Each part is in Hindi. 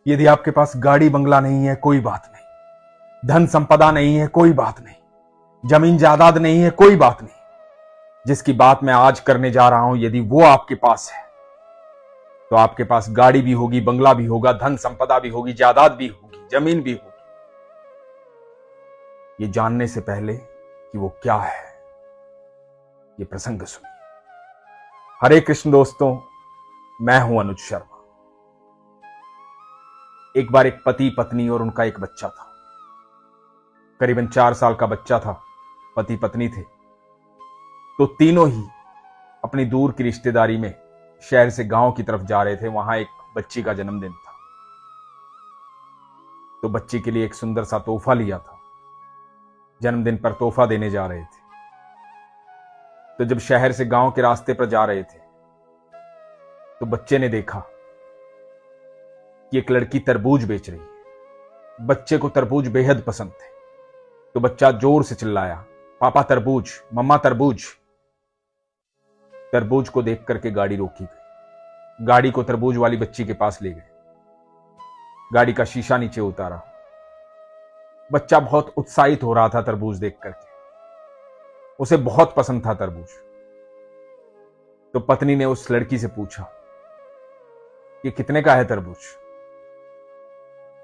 यदि आपके पास गाड़ी बंगला नहीं है कोई बात नहीं, धन संपदा नहीं है कोई बात नहीं, जमीन जायदाद नहीं है कोई बात नहीं। जिसकी बात मैं आज करने जा रहा हूं, यदि वो आपके पास है तो आपके पास गाड़ी भी होगी, बंगला भी होगा, धन संपदा भी होगी, जायदाद भी होगी, जमीन भी होगी। ये जानने से पहले कि वो क्या है, ये प्रसंग सुनिए। हरे कृष्ण दोस्तों, मैं हूं अनुज शर्मा। एक बार एक पति पत्नी और उनका एक बच्चा था। करीबन 4 साल का बच्चा था, पति पत्नी थे। तो तीनों ही अपनी दूर की रिश्तेदारी में शहर से गांव की तरफ जा रहे थे। वहां एक बच्ची का जन्मदिन था, तो बच्ची के लिए एक सुंदर सा तोहफा लिया था। जन्मदिन पर तोहफा देने जा रहे थे। तो जब शहर से गांव के रास्ते पर जा रहे थे तो बच्चे ने देखा कि एक लड़की तरबूज बेच रही है। बच्चे को तरबूज बेहद पसंद थे, तो बच्चा जोर से चिल्लाया, पापा तरबूज, मम्मा तरबूज। तरबूज को देख करके गाड़ी रोकी गई। गाड़ी को तरबूज वाली बच्ची के पास ले गए। गाड़ी का शीशा नीचे उतारा। बच्चा बहुत उत्साहित हो रहा था तरबूज देख करके, उसे बहुत पसंद था तरबूज। तो पत्नी ने उस लड़की से पूछा कि कितने का है तरबूज?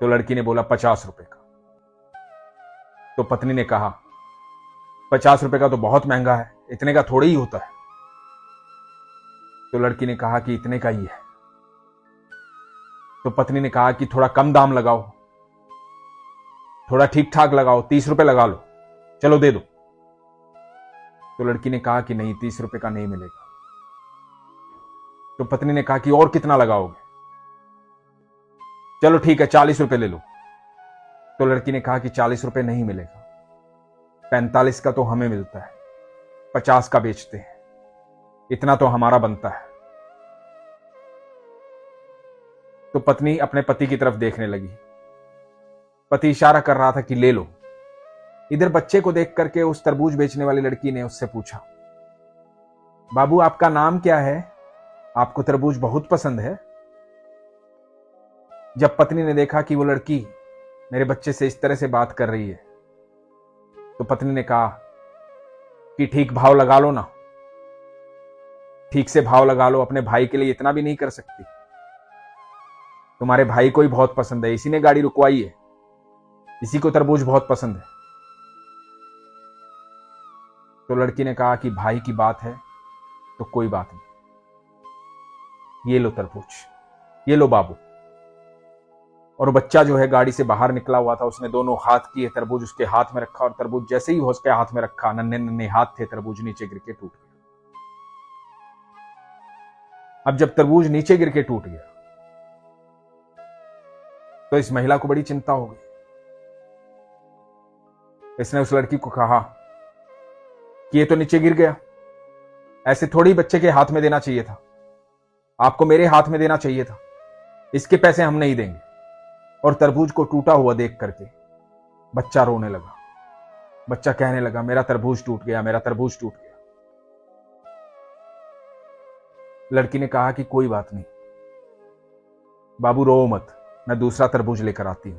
तो लड़की ने बोला 50 रुपए का। तो पत्नी ने कहा 50 रुपए का तो बहुत महंगा है, इतने का थोड़ी ही होता है। तो लड़की ने कहा कि इतने का ही है। तो पत्नी ने कहा कि थोड़ा कम दाम लगाओ, थोड़ा ठीक ठाक लगाओ, 30 रुपए लगा लो, चलो दे दो। तो लड़की ने कहा कि नहीं, 30 रुपए का नहीं मिलेगा। तो पत्नी ने कहा कि और कितना लगाओगे? चलो ठीक है, 40 रुपए ले लो। तो लड़की ने कहा कि 40 रुपए नहीं मिलेगा, 45 का तो हमें मिलता है, 50 का बेचते हैं, इतना तो हमारा बनता है। तो पत्नी अपने पति की तरफ देखने लगी। पति इशारा कर रहा था कि ले लो। इधर बच्चे को देख करके उस तरबूज बेचने वाली लड़की ने उससे पूछा, बाबू आपका नाम क्या है? आपको तरबूज बहुत पसंद है? जब पत्नी ने देखा कि वो लड़की मेरे बच्चे से इस तरह से बात कर रही है, तो पत्नी ने कहा कि ठीक भाव लगा लो ना, ठीक से भाव लगा लो, अपने भाई के लिए इतना भी नहीं कर सकती? तुम्हारे भाई को ही बहुत पसंद है, इसी ने गाड़ी रुकवाई है, इसी को तरबूज बहुत पसंद है। तो लड़की ने कहा कि भाई की बात है तो कोई बात नहीं, ये लो तरबूज, ये लो बाबू। और बच्चा जो है गाड़ी से बाहर निकला हुआ था, उसने दोनों हाथ किए, तरबूज उसके हाथ में रखा, और तरबूज जैसे ही उसके हाथ में रखा, नन्हे नन्हे हाथ थे, तरबूज नीचे गिर के टूट गया। अब जब तरबूज नीचे गिर के टूट गया तो इस महिला को बड़ी चिंता हो गई। इसने उस लड़की को कहा कि ये तो नीचे गिर गया, ऐसे थोड़ी बच्चे के हाथ में देना चाहिए था, आपको मेरे हाथ में देना चाहिए था, इसके पैसे हम नहीं देंगे। और तरबूज को टूटा हुआ देख करके बच्चा रोने लगा। बच्चा कहने लगा, मेरा तरबूज टूट गया, मेरा तरबूज टूट गया। लड़की ने कहा कि कोई बात नहीं बाबू, रो मत, मैं दूसरा तरबूज लेकर आती हूं।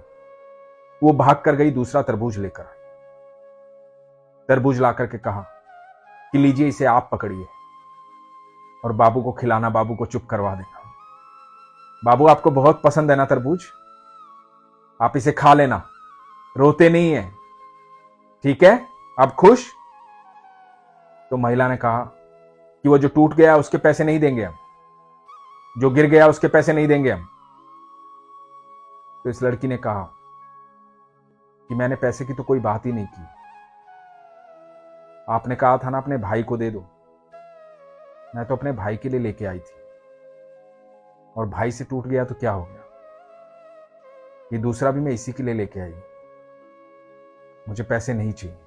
वो भाग कर गई, दूसरा तरबूज लेकर आई। तरबूज ला करके कहा कि लीजिए, इसे आप पकड़िए और बाबू को खिलाना, बाबू को चुप करवा देना। बाबू आपको बहुत पसंद है ना तरबूज, आप इसे खा लेना, रोते नहीं है, ठीक है? आप खुश? तो महिला ने कहा कि वो जो टूट गया उसके पैसे नहीं देंगे हम, जो गिर गया उसके पैसे नहीं देंगे हम। तो इस लड़की ने कहा कि मैंने पैसे की तो कोई बात ही नहीं की, आपने कहा था ना अपने भाई को दे दो, मैं तो अपने भाई के लिए लेके आई थी, और भाई से टूट गया तो क्या हो गया, ये दूसरा भी मैं इसी के लिए लेके आई, मुझे पैसे नहीं चाहिए।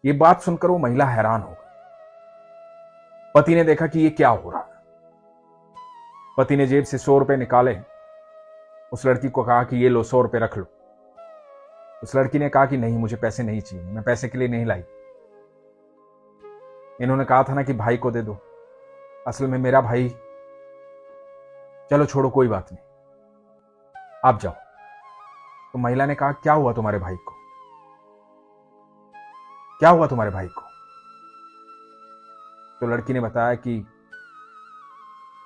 ये बात सुनकर वो महिला हैरान हो गई। पति ने देखा कि ये क्या हो रहा है। पति ने जेब से 100 रुपए निकाले, उस लड़की को कहा कि ये लो, 100 रुपए रख लो। उस लड़की ने कहा कि नहीं, मुझे पैसे नहीं चाहिए, मैं पैसे के लिए नहीं लाई, इन्होंने कहा था ना कि भाई को दे दो, असल में मेरा भाई, चलो छोड़ो कोई बात नहीं, आप जाओ। तो महिला ने कहा, क्या हुआ तुम्हारे भाई को? क्या हुआ तुम्हारे भाई को? तो लड़की ने बताया कि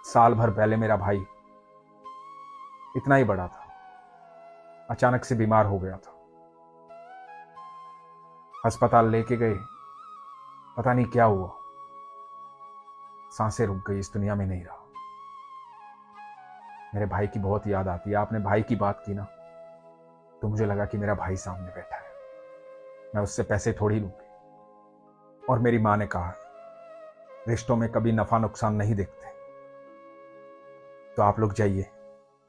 साल भर पहले मेरा भाई इतना ही बड़ा था, अचानक से बीमार हो गया था। अस्पताल लेके गए, पता नहीं क्या हुआ, सांसें रुक गई, इस दुनिया में नहीं रहा। मेरे भाई की बहुत याद आती है। आपने भाई की बात की ना, तो मुझे लगा कि मेरा भाई सामने बैठा है, मैं उससे पैसे थोड़ी लूंगी। और मेरी मां ने कहा, रिश्तों में कभी नफा नुकसान नहीं देखते। तो आप लोग जाइए,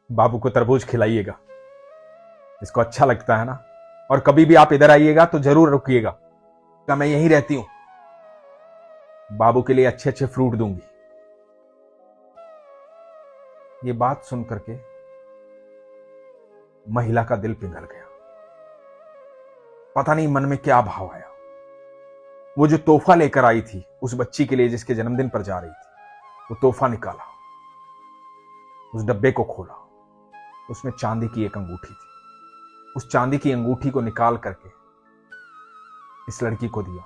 बाबू को तरबूज खिलाइएगा, इसको अच्छा लगता है ना। और कभी भी आप इधर आइएगा तो जरूर रुकिएगा, क्या मैं यहीं रहती हूं, बाबू के लिए अच्छे अच्छे फ्रूट दूंगी। ये बात सुन करके महिला का दिल पिघल गया। पता नहीं मन में क्या भाव आया। वो जो तोहफा लेकर आई थी उस बच्ची के लिए जिसके जन्मदिन पर जा रही थी, वो तोहफा निकाला, उस डब्बे को खोला, उसमें चांदी की एक अंगूठी थी। उस चांदी की अंगूठी को निकाल करके इस लड़की को दिया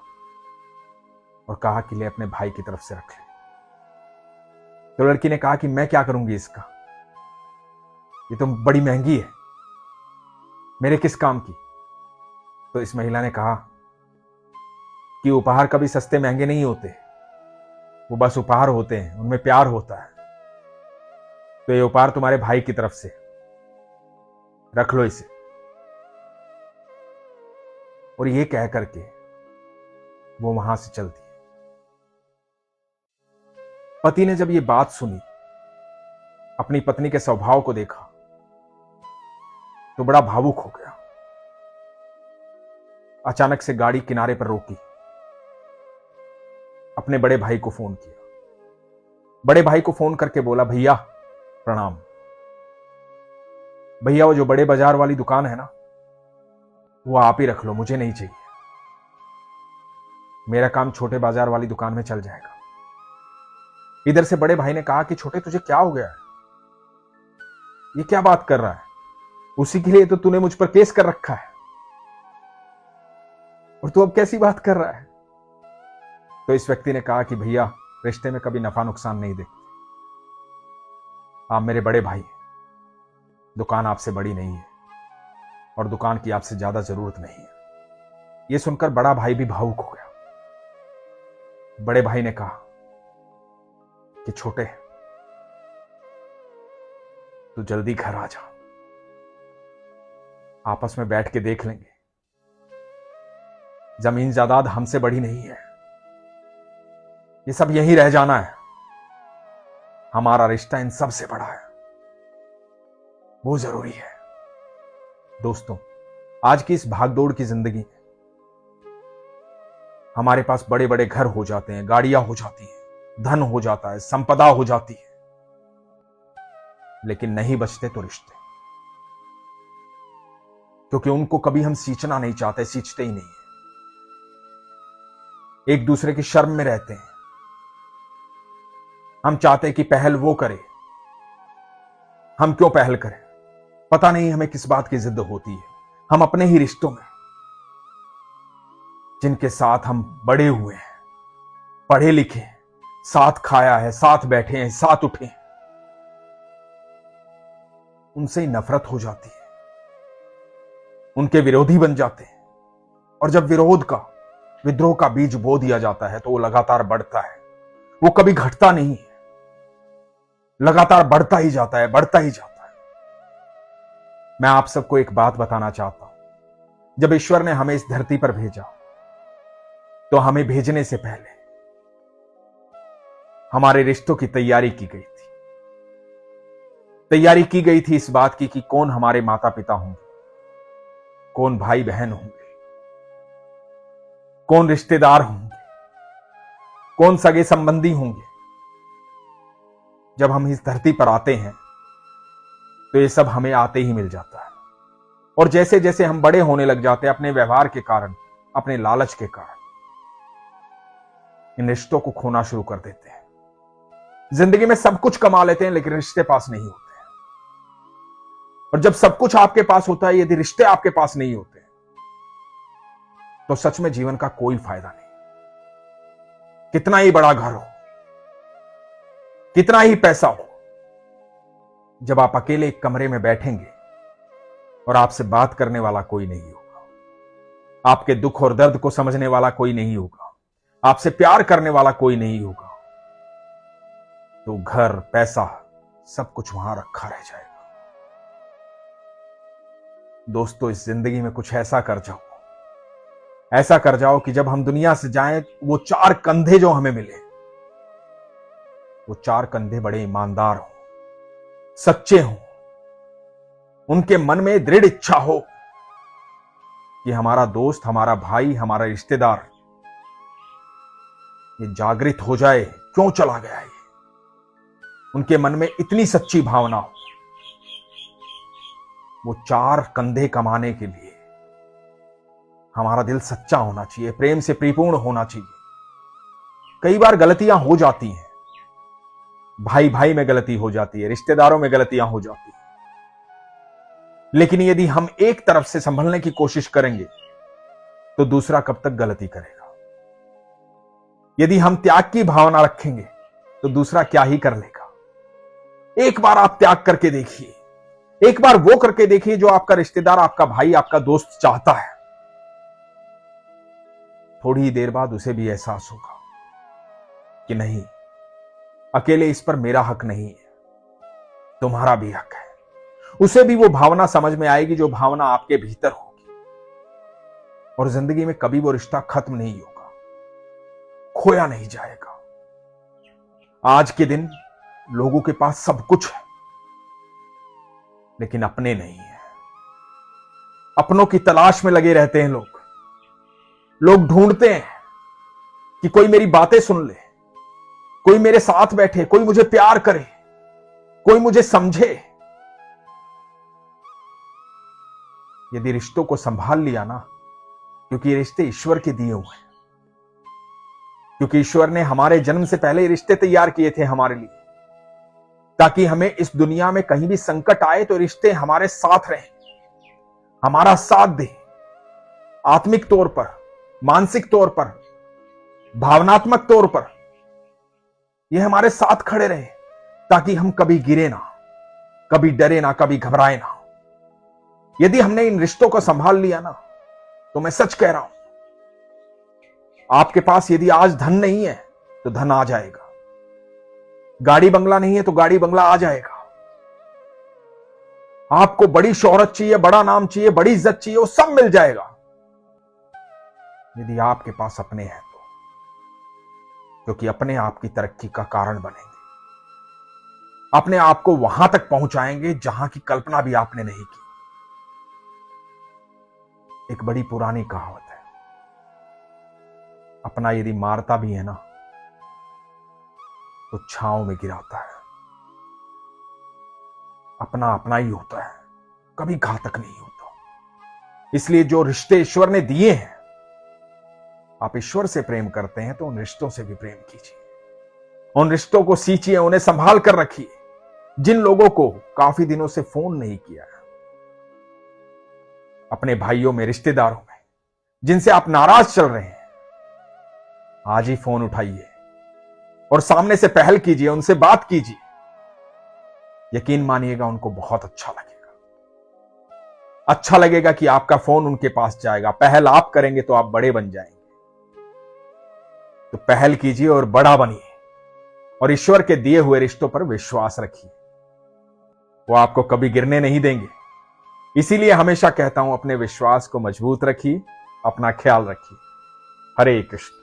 और कहा कि ले अपने भाई की तरफ से रख ले। तो लड़की ने कहा कि मैं क्या करूंगी इसका, ये तो बड़ी महंगी है, मेरे किस काम की। तो इस महिला ने कहा कि उपहार कभी सस्ते महंगे नहीं होते, वो बस उपहार होते हैं, उनमें प्यार होता है। तो ये उपहार तुम्हारे भाई की तरफ से, रख लो इसे। और ये कह करके वो वहां से चलती है। पति ने जब ये बात सुनी, अपनी पत्नी के स्वभाव को देखा, तो बड़ा भावुक हो गया। अचानक से गाड़ी किनारे पर रोकी, अपने बड़े भाई को फोन किया। बड़े भाई को फोन करके बोला, भैया प्रणाम। भैया वो जो बड़े बाजार वाली दुकान है ना, वो आप ही रख लो, मुझे नहीं चाहिए, मेरा काम छोटे बाजार वाली दुकान में चल जाएगा। इधर से बड़े भाई ने कहा कि छोटे तुझे क्या हो गया है, ये क्या बात कर रहा है, उसी के लिए तो तूने मुझ पर केस कर रखा है, और तू अब कैसी बात कर रहा है। तो इस व्यक्ति ने कहा कि भैया रिश्ते में कभी नफा नुकसान नहीं देखते, आप मेरे बड़े भाई हैं, दुकान आपसे बड़ी नहीं है और दुकान की आपसे ज्यादा जरूरत नहीं है। यह सुनकर बड़ा भाई भी भावुक हो गया। बड़े भाई ने कहा कि छोटे तू जल्दी घर आ जा, आपस में बैठ के देख लेंगे, जमीन जायदाद हमसे बड़ी नहीं है, ये सब यहीं रह जाना है, हमारा रिश्ता इन सब से बड़ा है, वो जरूरी है। दोस्तों, आज की इस भागदौड़ की जिंदगी में हमारे पास बड़े बड़े घर हो जाते हैं, गाड़ियां हो जाती हैं, धन हो जाता है, संपदा हो जाती है, लेकिन नहीं बचते तो रिश्ते, क्योंकि उनको कभी हम सींचना नहीं चाहते, सींचते ही नहीं है। एक दूसरे की शर्म में रहते हैं, हम चाहते हैं कि पहल वो करे, हम क्यों पहल करें, पता नहीं हमें किस बात की जिद होती है। हम अपने ही रिश्तों में, जिनके साथ हम बड़े हुए हैं, पढ़े लिखे, साथ खाया है, साथ बैठे हैं, साथ उठे हैं, उनसे ही नफरत हो जाती है, उनके विरोधी बन जाते हैं। और जब विद्रोह का बीज बो दिया जाता है तो वो लगातार बढ़ता है, वो कभी घटता नहीं है, लगातार बढ़ता ही जाता है, बढ़ता ही जाता है। मैं आप सबको एक बात बताना चाहता हूं, जब ईश्वर ने हमें इस धरती पर भेजा, तो हमें भेजने से पहले हमारे रिश्तों की तैयारी की गई थी। तैयारी की गई थी इस बात की कि कौन हमारे माता पिता होंगे, कौन भाई बहन होंगे, कौन रिश्तेदार होंगे, कौन सगे संबंधी होंगे। जब हम इस धरती पर आते हैं तो ये सब हमें आते ही मिल जाता है, और जैसे जैसे हम बड़े होने लग जाते हैं, अपने व्यवहार के कारण, अपने लालच के कारण, इन रिश्तों को खोना शुरू कर देते हैं। जिंदगी में सब कुछ कमा लेते हैं लेकिन रिश्ते पास नहीं होते हैं। और जब सब कुछ आपके पास होता है, यदि रिश्ते आपके पास नहीं होते तो सच में जीवन का कोई फायदा नहीं। कितना ही बड़ा घर हो, कितना ही पैसा हो, जब आप अकेले एक कमरे में बैठेंगे और आपसे बात करने वाला कोई नहीं होगा, आपके दुख और दर्द को समझने वाला कोई नहीं होगा, आपसे प्यार करने वाला कोई नहीं होगा, तो घर, पैसा, सब कुछ वहां रखा रह जाएगा। दोस्तों, इस जिंदगी में कुछ ऐसा कर जाओ, ऐसा कर जाओ कि जब हम दुनिया से जाएं, वो चार कंधे जो हमें मिले, वो चार कंधे बड़े ईमानदार हों, सच्चे हों, उनके मन में दृढ़ इच्छा हो कि हमारा दोस्त, हमारा भाई, हमारा रिश्तेदार ये जागृत हो जाए, क्यों चला गया ये, उनके मन में इतनी सच्ची भावना हो। वो चार कंधे कमाने के लिए हमारा दिल सच्चा होना चाहिए, प्रेम से परिपूर्ण होना चाहिए। कई बार गलतियां हो जाती हैं, भाई भाई में गलती हो जाती है, रिश्तेदारों में गलतियां हो जाती हैं, लेकिन यदि हम एक तरफ से संभलने की कोशिश करेंगे तो दूसरा कब तक गलती करेगा। यदि हम त्याग की भावना रखेंगे तो दूसरा क्या ही कर लेगा। एक बार आप त्याग करके देखिए, एक बार वो करके देखिए जो आपका रिश्तेदार, आपका भाई, आपका दोस्त चाहता है। थोड़ी ही देर बाद उसे भी एहसास होगा कि नहीं, अकेले इस पर मेरा हक नहीं है, तुम्हारा भी हक है। उसे भी वो भावना समझ में आएगी जो भावना आपके भीतर होगी, और जिंदगी में कभी वो रिश्ता खत्म नहीं होगा, खोया नहीं जाएगा। आज के दिन लोगों के पास सब कुछ है, लेकिन अपने नहीं है। अपनों की तलाश में लगे रहते हैं लोग ढूंढते हैं कि कोई मेरी बातें सुन ले, कोई मेरे साथ बैठे, कोई मुझे प्यार करे, कोई मुझे समझे। यदि रिश्तों को संभाल लिया ना, क्योंकि ये रिश्ते ईश्वर के दिए हुए हैं, क्योंकि ईश्वर ने हमारे जन्म से पहले रिश्ते तैयार किए थे हमारे लिए, ताकि हमें इस दुनिया में कहीं भी संकट आए तो रिश्ते हमारे साथ रहें, हमारा साथ दें, आत्मिक तौर पर, मानसिक तौर पर, भावनात्मक तौर पर ये हमारे साथ खड़े रहे, ताकि हम कभी गिरे ना, कभी डरे ना, कभी घबराए ना। यदि हमने इन रिश्तों को संभाल लिया ना, तो मैं सच कह रहा हूं, आपके पास यदि आज धन नहीं है तो धन आ जाएगा, गाड़ी बंगला नहीं है तो गाड़ी बंगला आ जाएगा, आपको बड़ी शोहरत चाहिए, बड़ा नाम चाहिए, बड़ी इज्जत चाहिए, वो सब मिल जाएगा, यदि आपके पास अपने हैं तो, क्योंकि अपने आप की तरक्की का कारण बनेंगे, अपने आप को वहां तक पहुंचाएंगे जहां की कल्पना भी आपने नहीं की। एक बड़ी पुरानी कहावत है, अपना यदि मारता भी है ना तो छांव में गिराता है। अपना अपना ही होता है, कभी घातक नहीं होता। इसलिए जो रिश्ते ईश्वर ने दिए हैं, आप ईश्वर से प्रेम करते हैं तो उन रिश्तों से भी प्रेम कीजिए, उन रिश्तों को सींचिए, उन्हें संभाल कर रखिए। जिन लोगों को काफी दिनों से फोन नहीं किया है, अपने भाइयों में, रिश्तेदारों में, जिनसे आप नाराज चल रहे हैं, आज ही फोन उठाइए और सामने से पहल कीजिए, उनसे बात कीजिए। यकीन मानिएगा उनको बहुत अच्छा लगेगा। अच्छा लगेगा कि आपका फोन उनके पास जाएगा। पहल आप करेंगे तो आप बड़े बन जाएंगे। तो पहल कीजिए और बड़ा बनिए, और ईश्वर के दिए हुए रिश्तों पर विश्वास रखिए, वो आपको कभी गिरने नहीं देंगे। इसीलिए हमेशा कहता हूं, अपने विश्वास को मजबूत रखिए, अपना ख्याल रखिए। हरे कृष्ण।